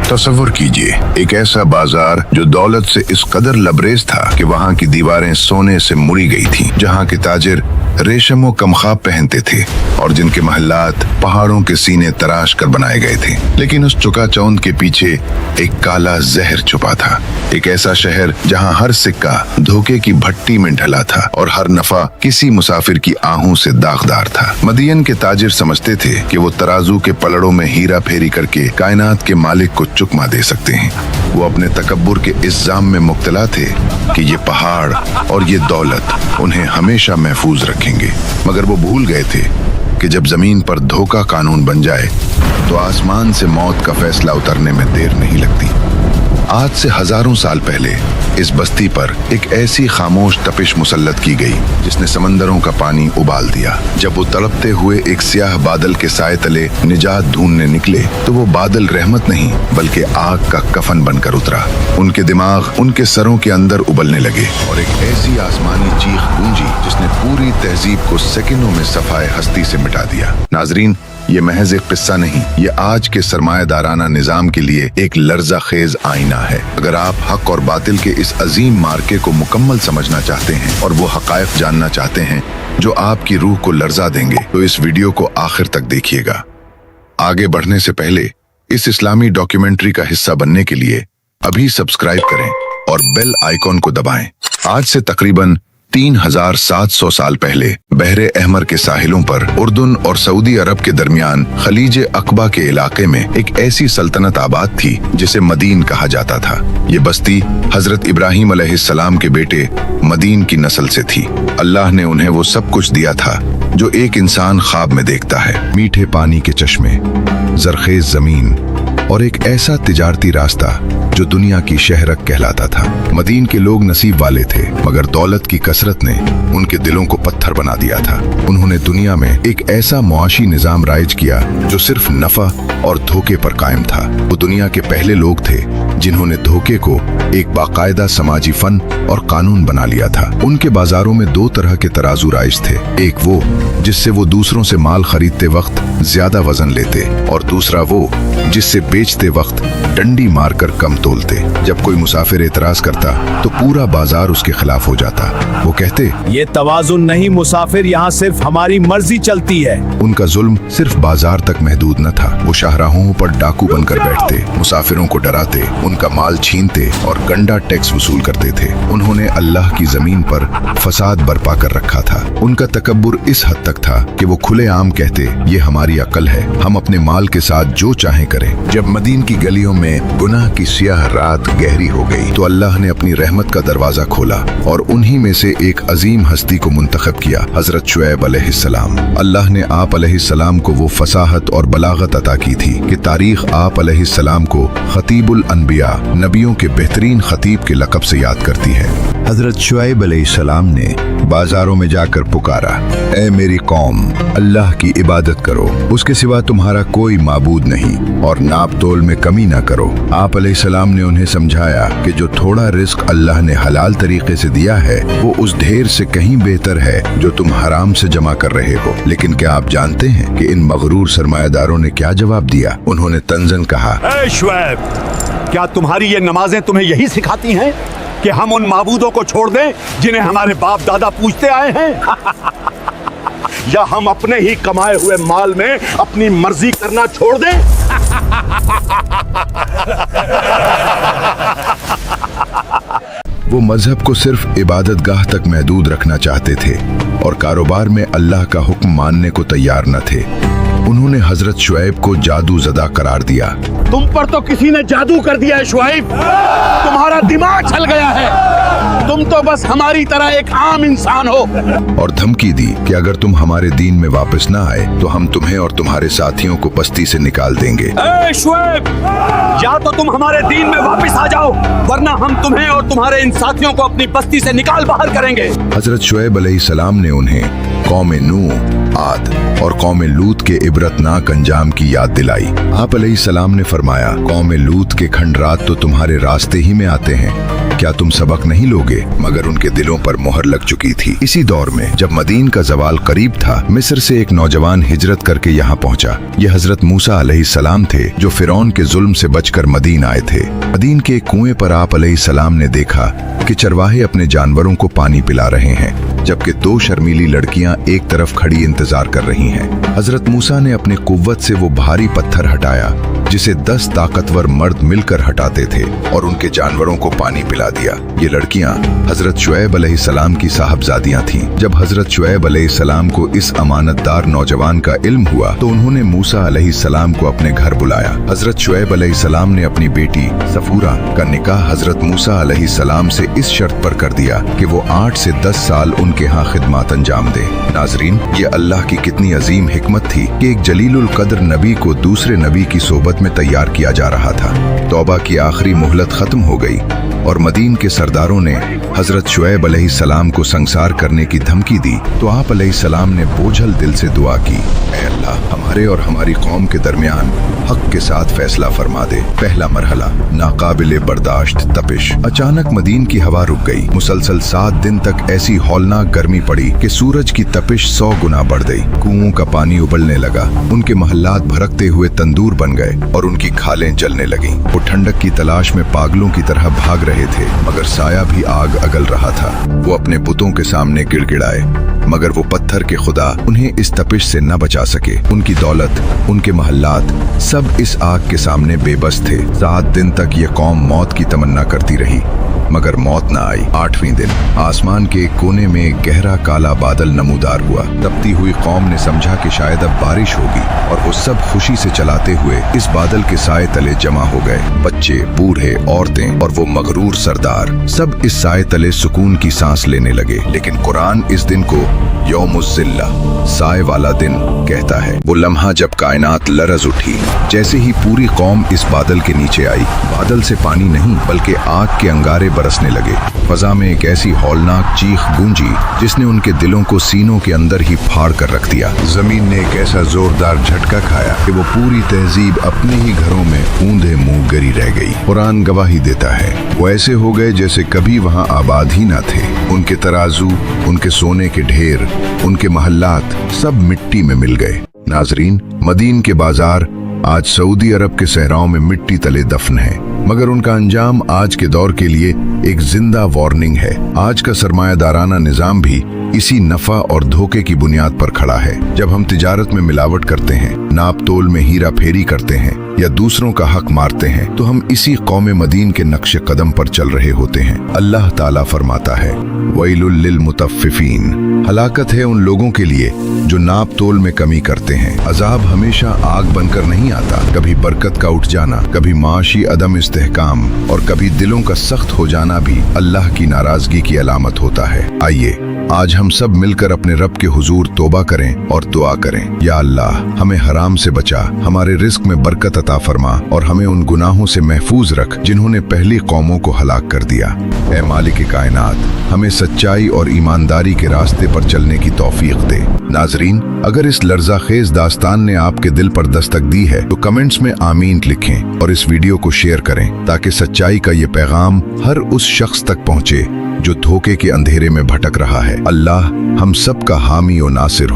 तसव्वुर कीजिए, एक ऐसा बाजार जो दौलत से इस कदर लबरेज था कि वहाँ की दीवारें सोने से मुड़ी गई थीं, जहाँ के ताजिर रेशम व कमखाब पहनते थे और जिनके महल्लात पहाड़ों के सीने तराश कर बनाए गए थे। लेकिन उस चुकाचौंध के पीछे एक काला जहर छुपा था, एक ऐसा शहर जहाँ हर सिक्का धोखे की भट्टी में ढला था और हर नफा किसी मुसाफिर की आहू से दागदार था। मदियन के ताजिर समझते थे कि वो तराजू के पलड़ों में हीरा फेरी करके कायनात के मालिक को चुकमा दे सकते हैं। वो अपने तकब्बुर के इस जाम में मुब्तला थे कि ये पहाड़ और ये दौलत उन्हें हमेशा महफूज रखेंगे, मगर वो भूल गए थे कि जब जमीन पर धोखा कानून बन जाए तो आसमान से मौत का फैसला उतरने में देर नहीं लगती। आज से हजारों साल पहले इस बस्ती पर एक ऐसी खामोश तपिश मुसल्लत की गई जिसने समंदरों का पानी उबाल दिया। जब वो तड़पते हुए एक स्याह बादल के साए तले निजात ढूंढने निकले तो वो बादल रहमत नहीं बल्कि आग का कफन बनकर उतरा। उनके दिमाग उनके सरों के अंदर उबलने लगे और एक ऐसी आसमानी चीख गूंजी जिसने पूरी तहजीब को सेकंडों में सफाए हस्ती से मिटा दिया। नाजरीन, ये महज एक किस्सा नहीं, ये आज के सरमायादाराना निजाम के लिए एक लर्जा खेज आईना है। अगर आप हक और बातिल के इस अजीम मार्के को मुकम्मल समझना चाहते हैं और वो हकायक जानना चाहते हैं जो आपकी रूह को लर्जा देंगे, तो इस वीडियो को आखिर तक देखिएगा। आगे बढ़ने से पहले इस इस्लामी डॉक्यूमेंट्री का हिस्सा बनने के लिए अभी सब्सक्राइब करें और बेल आइकॉन को दबाएं। आज से तकरीबन 3700 साल पहले बहरे अहमर के साहिलों पर उर्दुन और सऊदी अरब के दरमियान खलीज अकबा के इलाके में एक ऐसी सल्तनत आबाद थी जिसे मदीन कहा जाता था। ये बस्ती हजरत इब्राहिम अलैहिस्सलाम के बेटे मदीन की नस्ल से थी। अल्लाह ने उन्हें वो सब कुछ दिया था जो एक इंसान ख्वाब में देखता है, मीठे पानी के चश्मे, जरखेज जमीन और एक ऐसा तिजारती रास्ता जो दुनिया की शहरक कहलाता था। मदीन के लोग नसीब वाले थे, मगर दौलत की कसरत ने उनके दिलों को पत्थर बना दिया था। उन्होंने दुनिया में एक ऐसा मुआशी निजाम राइज किया जो सिर्फ नफा और धोखे पर कायम था। वो दुनिया के पहले लोग थे जिन्होंने धोखे को एक बाकायदा समाजी फन और कानून बना लिया था। उनके बाजारों में दो तरह के तराजू राइज थे, एक वो जिससे वो दूसरों से माल खरीदते वक्त ज्यादा वजन लेते और दूसरा वो जिससे बेचते वक्त डंडी मारकर कम तोलते। जब कोई मुसाफिर एतराज करता तो पूरा बाजार उसके खिलाफ हो जाता। वो कहते, ये तवाजुन नहीं मुसाफिर, यहाँ सिर्फ हमारी मर्जी चलती है। उनका जुल्म सिर्फ बाजार तक महदूद न था, वो शाहराहों पर डाकू बनकर बैठते, मुसाफिरों को डराते, उनका माल छीनते और गंडा टैक्स वसूल करते थे। उन्होंने अल्लाह की जमीन पर फसाद बर्पा कर रखा था। उनका तकब्बुर इस हद तक था कि वो खुलेआम कहते, ये हमारी अकल है, हम अपने माल के साथ जो चाहें करें। जब मदीन की गलियों में गुनाह की स्याह रात गहरी हो गई तो अल्लाह ने अपनी रहमत का दरवाजा खोला और उन्हीं में से एक अजीम हस्ती को मुंतखब किया, हजरत शुएब अलैहिस्सलाम। अल्लाह ने आप अलैहिस्सलाम को वो फसाहत और बलागत अता की थी कि तारीख आप अलैहिस्सलाम को खतीबुल अनबिया, नबियों के बेहतरीन खतीब के लक़ब से याद करती है। हजरत शुएब अलैहिस्सलाम ने बाजारों में जाकर पुकारा, ए मेरी कौम, अल्लाह की इबादत करो, उसके सिवा तुम्हारा कोई माबूद नहीं और नाप तोल में कमी ना करो। आप अलैहिस्सलाम ने उन्हें समझाया कि जो थोड़ा रिस्क अल्लाह ने हलाल तरीके से दिया है वो उस ढेर से कहीं बेहतर है जो तुम हराम से जमा कर रहे हो। लेकिन क्या आप जानते हैं कि इन मगरूर सरमायादारों ने क्या जवाब दिया? उन्होंने तंजन कहा, ए शुएब, क्या तुम्हारी ये नमाजें तुम्हें यही सिखाती हैं कि हम उन माबूदों को छोड़ दें जिन्हें हमारे बाप दादा पूजते आए हैं? या हम अपने ही कमाए हुए माल में अपनी मर्जी करना छोड़ दें? वो मजहब को सिर्फ इबादत गाह तक महदूद रखना चाहते थे और कारोबार में अल्लाह का हुक्म मानने को तैयार न थे। उन्होंने हजरत शुएब को जादू ज़दा करार दिया। तुम पर तो किसी ने जादू कर दिया है शुएब, तुम्हारा दिमाग चल गया है, तुम तो बस हमारी तरह एक आम इंसान हो। और धमकी दी कि अगर तुम हमारे दीन में वापस ना आए तो हम तुम्हें और तुम्हारे साथियों को बस्ती से निकाल देंगे। ए शुएब, या तो तुम हमारे दीन में वापस आ जाओ वरना हम तुम्हें और तुम्हारे इन साथियों को अपनी बस्ती से निकाल बाहर करेंगे। हजरत शुएब अलैहिस्सलाम ने उन्हें कौम नूह आद और कौम लूत के इबरतनाक अंजाम की याद दिलाई। आप अलैहिस्सलाम ने फरमाया, कौम लूत के खंडरात तो तुम्हारे रास्ते ही में आते हैं, क्या तुम सबक नहीं लोगे? मगर उनके दिलों पर मोहर लग चुकी थी। इसी दौर में जब मदीन का जवाल करीब था, मिस्र से एक नौजवान हिजरत करके यहाँ पहुंचा। यह हजरत मूसा अलैहिस्सलाम थे जो फिरौन के जुल्म से बचकर मदीन आए थे। मदीन के एक कुएं पर आप अलैहिस्सलाम ने देखा कि चरवाहे अपने जानवरों को पानी पिला रहे हैं, जबकि दो शर्मीली लड़कियां एक तरफ खड़ी इंतजार कर रही हैं। हजरत मूसा ने अपनी कुव्वत से वो भारी पत्थर हटाया जिसे 10 ताकतवर मर्द मिलकर हटाते थे और उनके जानवरों को पानी पिला दिया। ये लड़कियां हजरत शुएब अलैहिस्सलाम की साहबजादियां थीं। जब हजरत शुएब अलैहिस्सलाम को इस अमानतदार नौजवान का इल्म हुआ तो उन्होंने मूसा अलैहिस्सलाम को अपने घर बुलाया। हजरत शुएब अलैहिस्सलाम ने अपनी बेटी सफूरा का निकाह हजरत मूसा अलैहिस्सलाम से इस शर्त पर कर दिया कि वो 8 से 10 साल उनके यहाँ खिदमत अंजाम दे। नाजरीन, ये अल्लाह की कितनी अजीम हिकमत थी कि एक जलीलुल कद्र नबी को दूसरे नबी की सोबत में तैयार किया जा रहा था। तौबा की आखिरी मोहलत खत्म हो गई और मदीन के सरदारों ने हजरत शुएब अलैहिस्सलाम को संसार करने की धमकी दी तो आप अलैहिस्सलाम ने बोझल दिल से दुआ की, ऐ अल्लाह, हमारे और हमारी कौम के दरमियान हक के साथ फैसला फरमा दे। पहला मरहला, नाकाबिले बर्दाश्त तपिश। अचानक मदीन की हवा रुक गई। मुसलसल 7 दिन तक ऐसी हौलनाक गर्मी पड़ी कि सूरज की तपिश 100 गुना बढ़ गई। कुओं का पानी उबलने लगा, उनके महल्लात भड़कते हुए तंदूर बन गए और उनकी खालें जलने लगीं। वो ठंडक की तलाश में पागलों की तरह भाग रहे थे, मगर साया भी आग अगल रहा था। वो अपने बुतों के सामने गिड़गिड़ाए, मगर वो पत्थर के खुदा उन्हें इस तपिश से न बचा सके। उनकी दौलत, उनके महल्लात, सब इस आग के सामने बेबस थे। 7 दिन तक ये कौम मौत की तमन्ना करती रही, मगर मौत न आई। 8वें दिन आसमान के एक कोने में एक गहरा काला बादल नमूदार हुआ। तपती हुई कौम ने समझा कि शायद अब बारिश होगी और वो सब खुशी से चलाते हुए इस बादल के साए तले जमा हो गए। बच्चे, बूढ़े, औरतें और वो मगरूर सरदार सब इस साए तले सुकून की सांस लेने लगे। लेकिन कुरान इस दिन को यौमुज़्ज़िल्ला, साए वाला दिन कहता है। वो लम्हा जब कायनात लरज उठी, जैसे ही पूरी कौम इस बादल के नीचे आई। बादल से पानी नहीं बल्कि आग के अंगारे बरसने लगे। फजा में एक ऐसी हौलनाक चीख गूंजी जिसने उनके दिलों को सीनों के अंदर ही फाड़ कर रख दिया। जमीन ने एक ऐसा जोरदार झटका खाया कि वो पूरी तहजीब अपने ही घरों में ऊंधे मुंह गिरी रह गई। कुरान गवाही देता है, वो ऐसे हो गए जैसे कभी वहां आबाद ही न थे। उनके तराजू, उनके सोने के ढेर, उनके महल्लात सब मिट्टी में मिल गए। नाजरीन, मदीन के बाजार आज सऊदी अरब के सहराओं में मिट्टी तले दफन है, मगर उनका अंजाम आज के दौर के लिए एक जिंदा वार्निंग है। आज का सरमायादाराना निजाम भी इसी नफा और धोखे की बुनियाद पर खड़ा है। जब हम तिजारत में मिलावट करते हैं, नाप तोल में हीरा फेरी करते हैं या दूसरों का हक मारते हैं, तो हम इसी कौम मदीन के नक्शे कदम पर चल रहे होते हैं। अल्लाह ताला फरमाता है, वैलुल लिल मुतफ्फिफीन, हलाकत है उन लोगों के लिए जो नाप तोल में कमी करते हैं। अजाब हमेशा आग बनकर नहीं आता, कभी बरकत का उठ जाना, कभी माशी अदम इस्तेहकाम और कभी दिलों का सख्त हो जाना भी अल्लाह की नाराजगी की अलामत होता है। आइए आज हम सब मिलकर अपने रब के हुजूर तौबा करें और दुआ करें, या अल्लाह, हमें हराम से बचा, हमारे रिस्क में बरकत अता फरमा और हमें उन गुनाहों से महफूज रख जिन्होंने पहली कौमों को हलाक कर दिया। ऐ मालिक कायनात, हमें सच्चाई और ईमानदारी के रास्ते पर चलने की तौफीक दे। नाजरीन, अगर इस लर्ज़ाखेज दास्तान ने आपके दिल पर दस्तक दी है तो कमेंट्स में आमीन लिखें और इस वीडियो को शेयर करें ताकि सच्चाई का ये पैगाम हर उस शख्स तक पहुंचे जो धोखे के अंधेरे में भटक रहा है। अल्लाह हम सब का हामी और नासिर हो।